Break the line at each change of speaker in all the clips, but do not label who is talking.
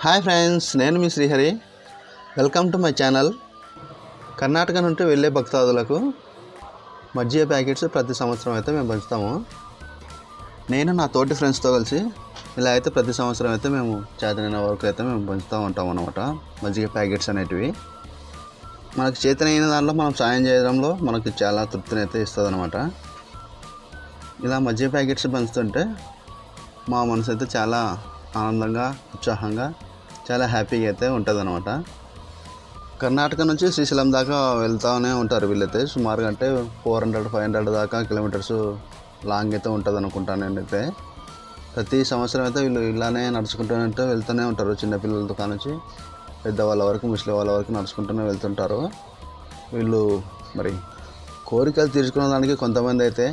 Hi friends, నేను మీ Srihari. Welcome to my channel. Karnataka నుండి వెళ్ళే భక్తాదులకు మజ్జిగ ప్యాకెట్స్ ప్రతి సంవత్సరం అయితే మేము పంచుతాము. నేను నా తోటి ఫ్రెండ్స్తో కలిసి ఇలా అయితే ప్రతి సంవత్సరం అయితే మేము చేతనైన వరకు అయితే మేము పంచుతూ ఉంటాం అన్నమాట. మజ్జిగ ప్యాకెట్స్ అనేటివి మనకు చేతనైన దాంట్లో మనం సాయం చేయడంలో మనకు చాలా తృప్తిని అయితే ఇస్తుంది అనమాట. ఇలా మజ్జిగ ప్యాకెట్స్ పంచుతుంటే మా మనసు అయితే చాలా ఆనందంగా, ఉత్సాహంగా, చాలా హ్యాపీగా అయితే ఉంటుంది అనమాట. కర్ణాటక నుంచి శ్రీశైలం దాకా వెళ్తూనే ఉంటారు వీళ్ళైతే. సుమారుగా అంటే 400-500 దాకా కిలోమీటర్స్ లాంగ్ అయితే ఉంటుంది అనుకుంటాను నేనైతే. ప్రతి సంవత్సరం అయితే వీళ్ళు ఇలానే నడుచుకుంటూ వెళ్తూనే ఉంటారు. చిన్నపిల్లలతో కానించి పెద్దవాళ్ళ వరకు, ముసలి వాళ్ళ వరకు నడుచుకుంటూనే వెళ్తుంటారు. వీళ్ళు మరి కోరికలు తీర్చుకునే దానికి కొంతమంది అయితే,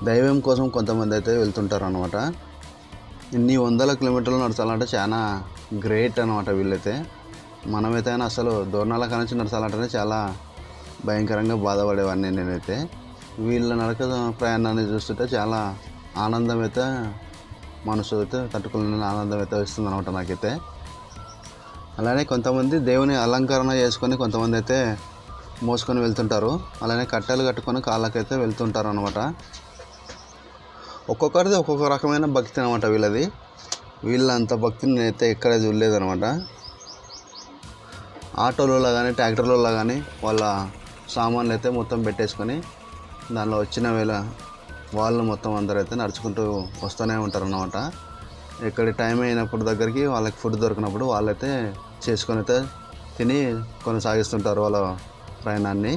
దైవం కోసం కొంతమంది అయితే వెళ్తుంటారు అనమాట. ఇన్ని 100 కిలోమీటర్లు నడచాలంటే చాలా గ్రేట్ అనమాట వీళ్ళైతే. మనమైతే అసలు దూరణాల కానించి నడచాలంటేనే చాలా భయంకరంగా బాధపడేవాడిని నేనైతే. వీళ్ళ నడక ప్రయాణాన్ని చూస్తుంటే చాలా ఆనందం అయితే, మనసు అయితే తట్టుకోలేని ఆనందం అయితే వస్తుంది అనమాట నాకైతే. అలానే కొంతమంది దేవుని అలంకరణ చేసుకొని కొంతమంది అయితే మోసుకొని వెళ్తుంటారు. అలానే కట్టెలు కట్టుకొని కాళ్ళకైతే వెళ్తుంటారు అనమాట. ఒక్కొక్కరిది ఒక్కొక్క రకమైన భక్తి అనమాట వీళ్ళది. వీళ్ళంత భక్తిని నేనైతే ఎక్కడ చూడలేదనమాట. ఆటోలలో కానీ, ట్రాక్టర్లలో కానీ వాళ్ళ సామాన్లు అయితే మొత్తం పెట్టేసుకొని దానిలో వచ్చిన వేళ వాళ్ళు మొత్తం అందరూ అయితే నడుచుకుంటూ వస్తూనే ఉంటారు అన్నమాట. ఎక్కడి టైం అయినప్పుడు దగ్గరికి వాళ్ళకి ఫుడ్ దొరికినప్పుడు వాళ్ళైతే చేసుకొని అయితే తిని కొనసాగిస్తుంటారు వాళ్ళ ప్రయాణాన్ని.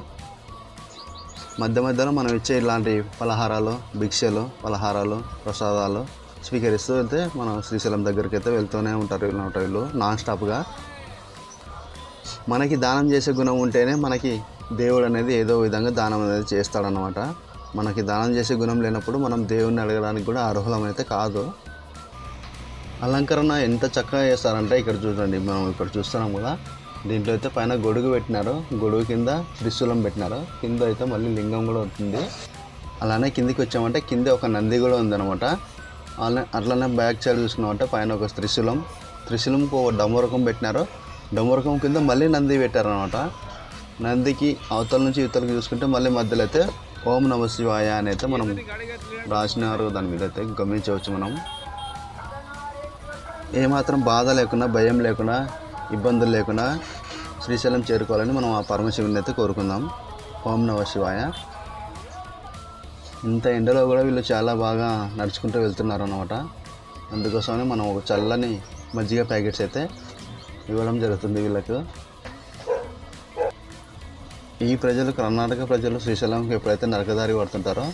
మధ్య మధ్యలో మనం ఇచ్చే ఇలాంటి పలహారాలు, భిక్షలు, పలహారాలు, ప్రసాదాలు స్వీకరిస్తూ వెళ్తే మనం శ్రీశైలం దగ్గరికి అయితే వెళ్తూనే ఉంటారు వీళ్ళు నాన్ స్టాప్గా. మనకి దానం చేసే గుణం ఉంటేనే మనకి దేవుడు అనేది ఏదో విధంగా దానం అనేది చేస్తాడనమాట. మనకి దానం చేసే గుణం లేనప్పుడు మనం దేవుడిని అడగడానికి కూడా అర్హులమైతే కాదు. అలంకరణ ఎంత చక్కగా చేస్తారంటే ఇక్కడ చూడండి, మనం ఇక్కడ చూస్తున్నాం కదా, దీంట్లో అయితే పైన గొడుగు పెట్టినారు, గొడుగు కింద త్రిశూలం పెట్టినారు, కింద అయితే మళ్ళీ లింగం కూడా ఉంటుంది. అలానే కిందికి వచ్చామంటే కింద ఒక నంది కూడా ఉందన్నమాట. అట్లనే బ్యాక్ సైడ్ చూసుకున్నామంటే పైన ఒక త్రిశూలంకు ఒక డమరుకం పెట్టినారు, డమరుకం కింద మళ్ళీ నంది పెట్టారనమాట. నందికి అవతల నుంచి ఇవతలకి చూసుకుంటే మళ్ళీ మధ్యలో అయితే ఓం నమ శివాయ అని అయితే మనం రాసినారు. దాని మీద అయితే గమనించవచ్చు. మనం ఏమాత్రం బాధ లేకుండా, భయం లేకుండా, ఇబ్బందులు లేకుండా శ్రీశైలం చేరుకోవాలని మనం ఆ పరమశివుని అయితే కోరుకుందాం. ఓం నమ శివాయ. ఇంత ఎండలో కూడా వీళ్ళు చాలా బాగా నడుచుకుంటూ వెళ్తున్నారు అన్నమాట. అందుకోసమని మనం ఒక చల్లని మజ్జిగ ప్యాకెట్స్ అయితే ఇవ్వడం జరుగుతుంది వీళ్ళకు. ఈ ప్రజలు, కర్ణాటక ప్రజలు శ్రీశైలంకి ఎప్పుడైతే నరకదారి పడుతుంటారో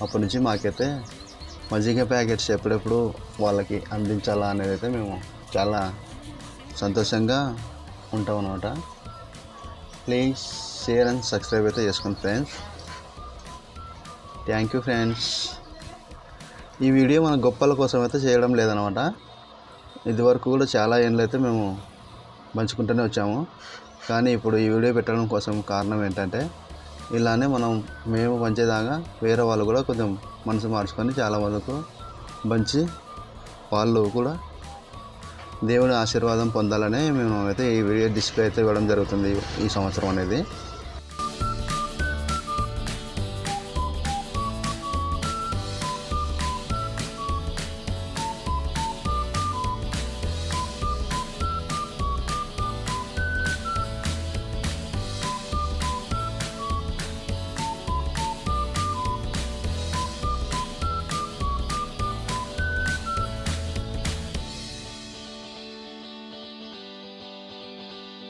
అప్పటి నుంచి మాకైతే మజ్జిగ ప్యాకెట్స్ ఎప్పుడెప్పుడు వాళ్ళకి అందించాలా అనేది అయితే మేము చాలా సంతోషంగా ఉంటాం అన్నమాట. ప్లీజ్ షేర్ అండ్ సబ్స్క్రైబ్ అయితే చేసుకోండి ఫ్రెండ్స్. Thank you friends. ఈ వీడియో మన గొప్పల కోసం అయితే చేయడం లేదనమాట. ఇదివరకు కూడా చాలా ఏళ్ళు అయితే మేము పంచుకుంటూనే వచ్చాము. కానీ ఇప్పుడు ఈ వీడియో పెట్టడం కోసం కారణం ఏంటంటే, ఇలానే మేము పంచేదాకా వేరే వాళ్ళు కూడా కొంచెం మనసు మార్చుకొని చాలా వరకు పంచి వాళ్ళు కూడా దేవుని ఆశీర్వాదం పొందాలనే మేము అయితే ఈ వీడియో డిస్ప్లే అయితే ఇవ్వడం జరుగుతుంది ఈ సంవత్సరం అనేది.